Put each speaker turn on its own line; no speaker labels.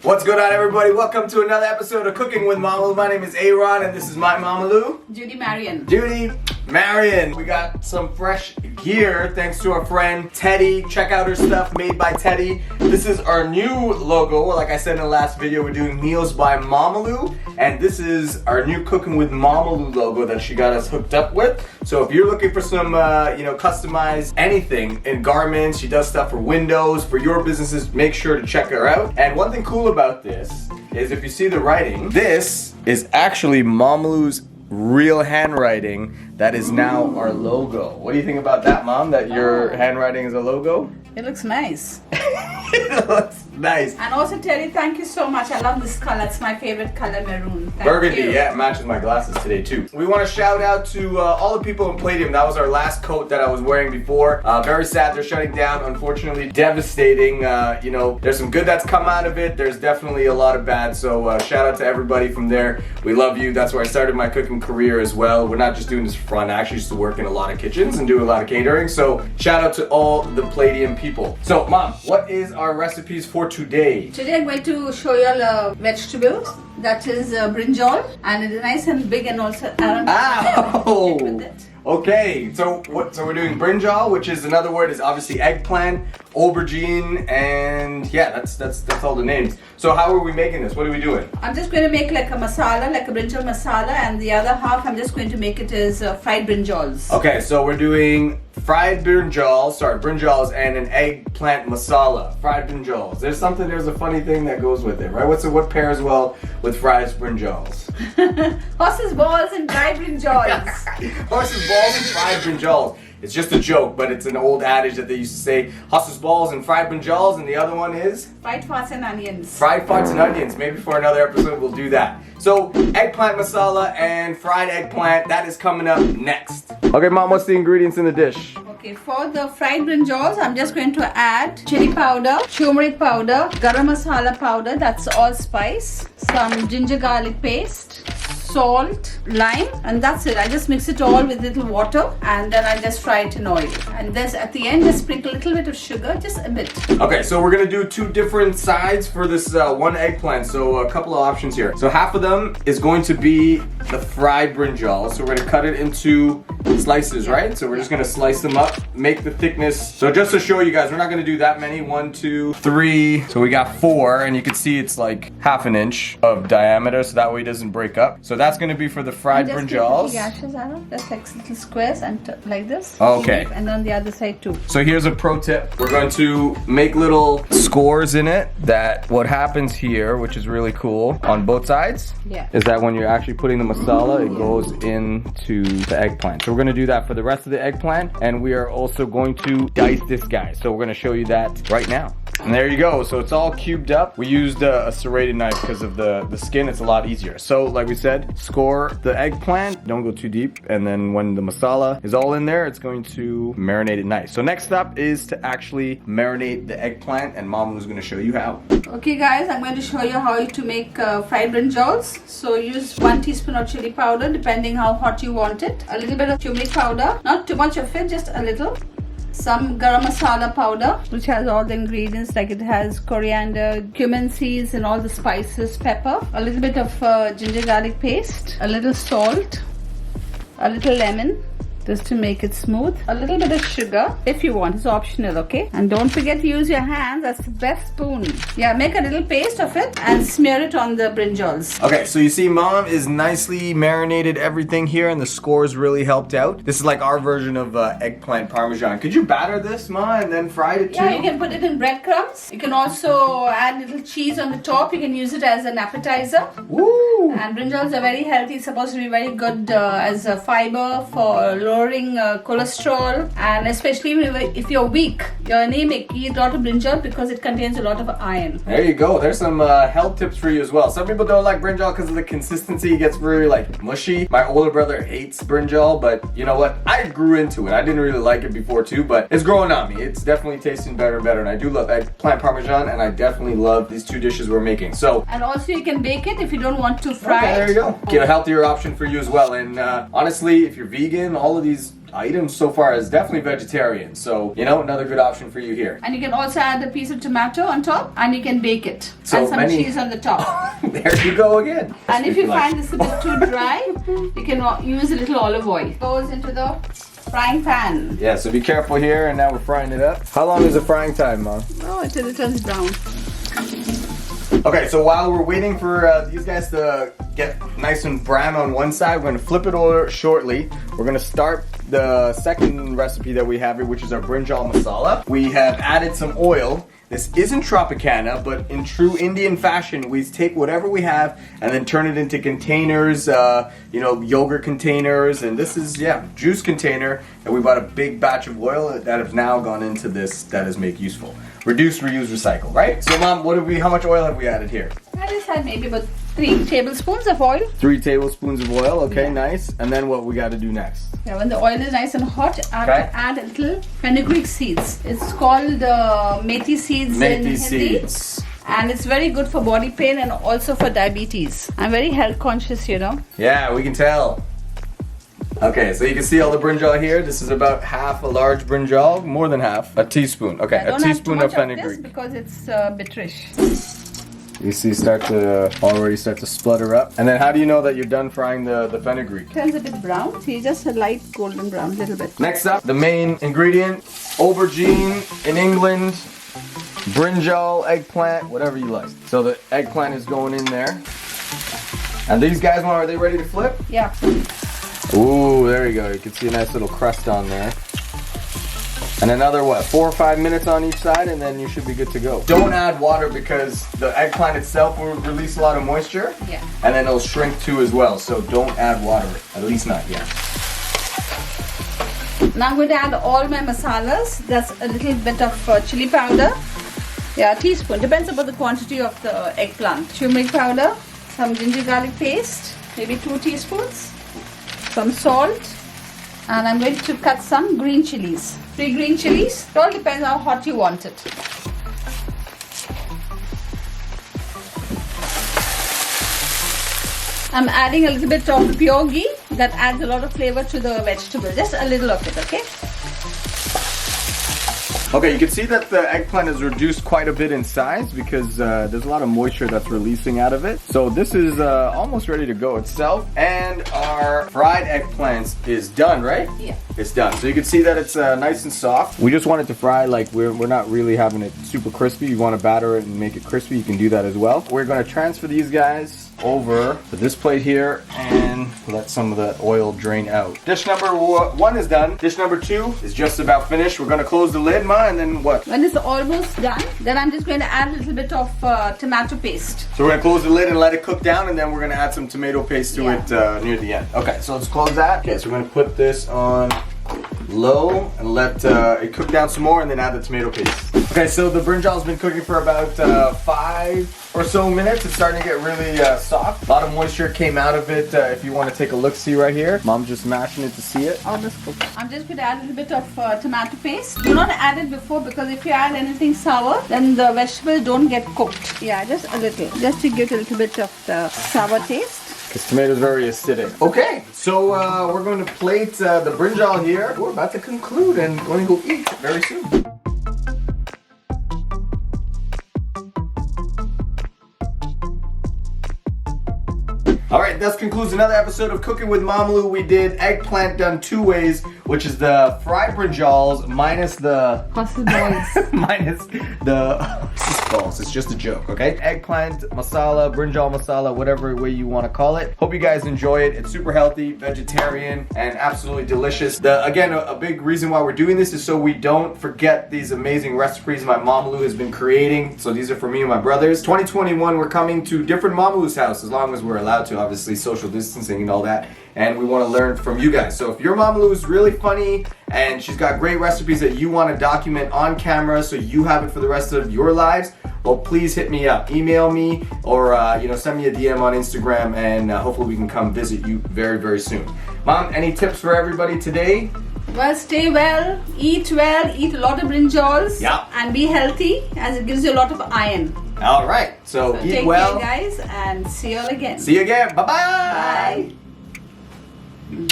What's going on, everybody? Welcome to another episode of Cooking with Mama Lou. My name is Aaron and this is my Mama Lou.
Judy Marion.
Judy Marion. We got some fresh gear thanks to our friend Teddy. Check out her stuff made by Teddy. This is our new logo. Like I said in the last video, we're doing Meals by Mama Lou. And this is our new Cooking with Mama Lou logo that she got us hooked up with. So if you're looking for some, customized anything in garments, she does stuff for windows, for your businesses, make sure to check her out. And one thing cool about this is if you see the writing, this is actually Mama Lou's real handwriting that is now our logo. What do you think about that, Mom? That your handwriting is a logo?
It looks nice.
It looks nice.
And also, Terry, thank you so much. I love this color. It's my favorite color, maroon.
Burgundy, yeah, it matches my glasses today too. We want to shout out to all the people in Palladium. That was our last coat that I was wearing before. Very sad they're shutting down. Unfortunately, devastating. There's some good that's come out of it. There's definitely a lot of bad. So shout out to everybody from there. We love you. That's where I started my cooking career as well. We're not just doing this for fun. I actually used to work in a lot of kitchens and do a lot of catering. So shout out to all the Palladium people. So, Mom, what is our recipes for today?
Today I'm going to show you all vegetables. That is brinjal, and it is nice and big, and also with it.
Okay, so we're doing brinjal, which is another word is obviously eggplant, aubergine, and yeah, that's all the names. So how are we making this? What are we doing?
I'm just going to make like a masala, like a brinjal masala, and the other half I'm just going to make it as fried brinjals.
Okay, so we're doing fried brinjals and an eggplant masala. Fried brinjals. There's a funny thing that goes with it, right? What pairs well with fried brinjals?
Horses balls and fried brinjals.
Horses balls and fried brinjals. It's just a joke, but it's an old adage that they used to say, horses balls and fried brinjals, and the other one is?
Fried farts and onions.
Fried farts and onions. Maybe for another episode we'll do that. So, eggplant masala and fried eggplant, that is coming up next. Okay, Mom, what's the ingredients in the dish?
Okay, for the fried brinjals, I'm just going to add chili powder, turmeric powder, garam masala powder, that's allspice, some ginger garlic paste, salt, lime, and that's it. I just mix it all with little water and then I just fry it in oil. And this at the end, just sprinkle a little bit of sugar, just a bit.
Okay, so we're gonna do two different sides for this one eggplant. So a couple of options here. So half of them is going to be the fried brinjal. So we're gonna cut it into slices, right? So we're just gonna slice them up, make the thickness. So just to show you guys, we're not gonna do that many. 1, 2, 3. So we got 4, and you can see it's like half an inch of diameter, so that way it doesn't break up. So that's gonna be for the fried brinjals.
Just like little squares and like this.
Okay.
And on the other side too.
So here's a pro tip. We're going to make little scores in it that what happens here, which is really cool on both sides, is that when you're actually putting the masala, it goes into the eggplant. So we're gonna do that for the rest of the eggplant, and we are also going to dice this guy. So we're gonna show you that right now. And there you go. So it's all cubed up. We used a serrated knife because of the skin. It's a lot easier. So like we said, score the eggplant. Don't go too deep. And then when the masala is all in there, it's going to marinate it nice. So next up is to actually marinate the eggplant, and Mom was going to show you how.
Okay guys, I'm going to show you how to make fried brinjals. So use 1 teaspoon of chili powder, depending how hot you want it. A little bit of turmeric powder. Not too much of it, just a little. Some garam masala powder, which has all the ingredients, like it has coriander, cumin seeds and all the spices, pepper, a little bit of ginger garlic paste, a little salt, a little lemon, just to make it smooth, a little bit of sugar if you want. It's optional, okay? And don't forget to use your hands. That's the best spoon. Yeah, make a little paste of it and smear it on the brinjals.
Okay, so you see Mom is nicely marinated everything here, and the scores really helped out. This is like our version of eggplant parmesan. Could you batter this, Ma, and then fry it too?
Yeah, you can put it in breadcrumbs. You can also add little cheese on the top. You can use it as an appetizer.
Woo!
And brinjals are very healthy. It's supposed to be very good as a fiber for lowering cholesterol, and especially if you're weak, you're anemic, eat a lot of brinjal because it contains a lot of iron.
There you go. There's some health tips for you as well. Some people don't like brinjal because of the consistency. It gets very like mushy. My older brother hates brinjal, but you know what? I grew into it. I didn't really like it before too, but it's growing on me. It's definitely tasting better and better, and I do love eggplant parmesan, and I definitely love these two dishes we're making. So,
and also you can bake it if you don't want to fry it.
There you go. Get a healthier option for you as well. And honestly, if you're vegan, all of these items so far is definitely vegetarian. So, you know, another good option for you here.
And you can also add a piece of tomato on top and you can bake it.
So
and some cheese on the top.
There you go again.
And if you find this a bit too dry, you can use a little olive oil. Goes into the frying pan.
Yeah, so be careful here, and now we're frying it up. How long is the frying time, Mom?
Oh, until it turns brown.
Okay, so while we're waiting for these guys to get nice and brown on one side, we're gonna flip it over shortly. We're gonna start the second recipe that we have here, which is our Brinjal masala. We have added some oil. This isn't Tropicana, but in true Indian fashion, we take whatever we have and then turn it into containers, you know, yogurt containers, and this is, yeah, juice container, and we bought a big batch of oil that has now gone into this that is made useful. Reduce, reuse, recycle, right? So Mom, how much oil have we added here?
I just had maybe about 3 tablespoons of oil.
3 tablespoons of oil, okay, nice. And then what we got to do next?
Yeah, when the oil is nice and hot, I have to add a little fenugreek seeds. It's called methi seeds in Hindi.
Seeds.
And it's very good for body pain and also for diabetes. I'm very health conscious, you know.
Yeah, we can tell. Okay, so you can see all the brinjal here. This is about half a large brinjal, more than half. A teaspoon. Okay, a teaspoon of fenugreek.
Because it's bitterish.
You see, already start to splutter up. And then how do you know that you're done frying the fenugreek?
Turns a bit brown. See, just a light golden brown, little bit.
Next up, the main ingredient, aubergine in England, brinjal, eggplant, whatever you like. So the eggplant is going in there. And these guys, are they ready to flip?
Yeah.
Ooh, there you go. You can see a nice little crust on there. And another, 4 or 5 minutes on each side, and then you should be good to go. Don't add water because the eggplant itself will release a lot of moisture.
Yeah.
And then it'll shrink too as well. So don't add water, at least not yet.
Now I'm going to add all my masalas. That's a little bit of chili powder. Yeah, a teaspoon. Depends upon the quantity of the eggplant. Turmeric powder, some ginger garlic paste, maybe 2 teaspoons. Some salt, and I'm going to cut some green chilies. 3 green chilies. It all depends how hot you want it. I'm adding a little bit of pure ghee that adds a lot of flavor to the vegetable. Just a little of it, okay?
Okay, you can see that the eggplant is reduced quite a bit in size because there's a lot of moisture that's releasing out of it. So this is almost ready to go itself. And our fried eggplants is done, right?
Yeah.
It's done. So you can see that it's nice and soft. We just want it to fry like we're not really having it super crispy. You want to batter it and make it crispy, you can do that as well. We're going to transfer these guys over to this plate here and let some of the oil drain out. Dish number 1 is done. Dish number 2 is just about finished. We're going to close the lid, Ma, and then what?
When it's almost done, then I'm just going to add a little bit of tomato paste.
So we're going to close the lid and let it cook down, and then we're going to add some tomato paste to it near the end. Okay, so let's close that. Okay, so we're going to put this on low and let it cook down some more and then add the tomato paste. Okay, so the brinjal's been cooking for about 5 or so minutes. It's starting to get really soft. A lot of moisture came out of it. If you want to take a look-see right here. Mom's just mashing it to see it.
I'm just going to add a little bit of tomato paste. Do not add it before because if you add anything sour, then the vegetables don't get cooked. Yeah, just a little. Just to give it a little bit of the sour taste.
Because tomato is very acidic. Okay, so we're going to plate the brinjal here. We're about to conclude and going to go eat very soon. Alright, this concludes another episode of Cooking with Mamalu. We did eggplant done 2 ways, which is the fried brinjals minus the... minus the... balls. It's just a joke, okay? Eggplant, masala, brinjal masala, whatever way you want to call it. Hope you guys enjoy it. It's super healthy, vegetarian, and absolutely delicious. Again, a big reason why we're doing this is so we don't forget these amazing recipes my Mamalu has been creating. So these are for me and my brothers. 2021, we're coming to different Mamalu's house as long as we're allowed to, obviously social distancing and all that. And we want to learn from you guys. So if your Mamalu is really funny and she's got great recipes that you want to document on camera so you have it for the rest of your lives, well, please hit me up. Email me or send me a DM on Instagram, and hopefully we can come visit you very, very soon. Mom, any tips for everybody today?
Well, stay well, eat a lot of brinjals, and be healthy as it gives you a lot of iron.
All right, so eat
take
well.
Take care, guys, and see you all again.
See you again. Bye-bye.
Bye.